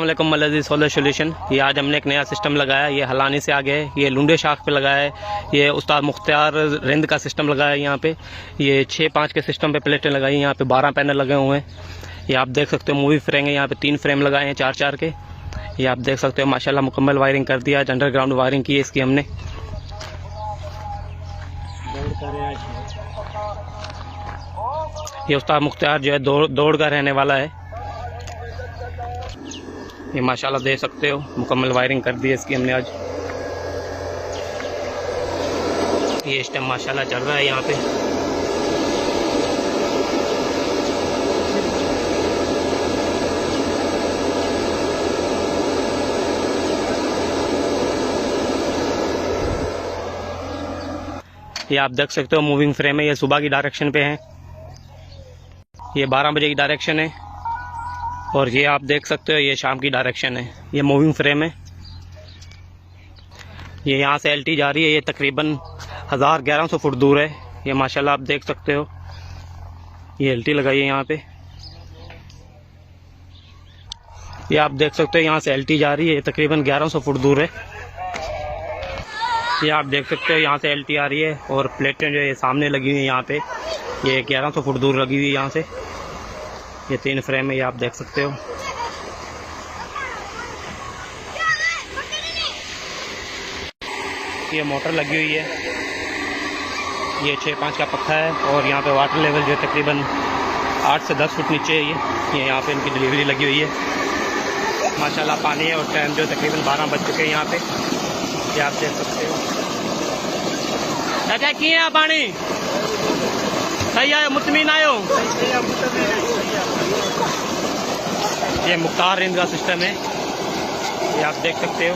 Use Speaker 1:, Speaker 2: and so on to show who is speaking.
Speaker 1: अस्सलाम वालेकुम मलज़ी solar solution. ये आज हमने एक नया सिस्टम लगाया। ये हलानी से आगे है, ये लुंडे शाख पे लगाया है। ये उस्ताद मुख्तार रिंद का सिस्टम लगाया है। यहाँ पे ये 6-5 के सिस्टम पे प्लेटें लगाई हैं। यहाँ पे 12 पैनल लगे हुए हैं। ये आप देख सकते हो मूवी फ्रेम है। यहाँ पे 3 फ्रेम लगाए हैं 4-4 के। ये आप देख सकते हो माशाल्लाह मुकम्मल वायरिंग कर दिया। आज अंडरग्राउंड वायरिंग की है इसकी हमने। ये उस्ताद मुख्तार जो है दौड़ का रहने वाला है। ये माशाल्लाह देख सकते हो मुकम्मल वायरिंग कर दी है इसकी हमने आज। ये इस टाइम माशाल्लाह चल रहा है यहाँ पे। ये आप देख सकते हो मूविंग फ्रेम है। ये सुबह की डायरेक्शन पे है। ये 12 बजे की डायरेक्शन है। और ये आप देख सकते हो ये शाम की डायरेक्शन है। ये मूविंग फ्रेम है। ये यहाँ से एलटी जा रही है। ये तकरीबन 1100 फुट दूर है। ये माशाल्लाह आप देख सकते हो ये एलटी लगाई है यहाँ पे। ये आप देख सकते हो यहाँ से एलटी जा रही है। ये तकरीबन 1100 फुट दूर है। ये आप देख सकते हो यहाँ से एलटी आ रही है और प्लेटें जो है सामने लगी हुई है यहाँ पे। ये 1100 फुट दूर लगी हुई है यहाँ से। ये 3 फ्रेम है। ये आप देख सकते हो। ये मोटर लगी हुई है। ये 6-5 का पक्का है। और यहाँ पे वाटर लेवल जो है तकरीबन 8 से 10 फुट नीचे है। ये यहाँ पे इनकी डिलीवरी लगी हुई है। माशाल्लाह पानी है और टाइम जो तकरीबन 12 बज चुके हैं यहाँ पे। ये आप देख सकते हो। चाचा किए हैं पानी सही आयो मुतमीन आयो। ये मुख्तार रिंद का सिस्टम है। ये आप देख सकते हो।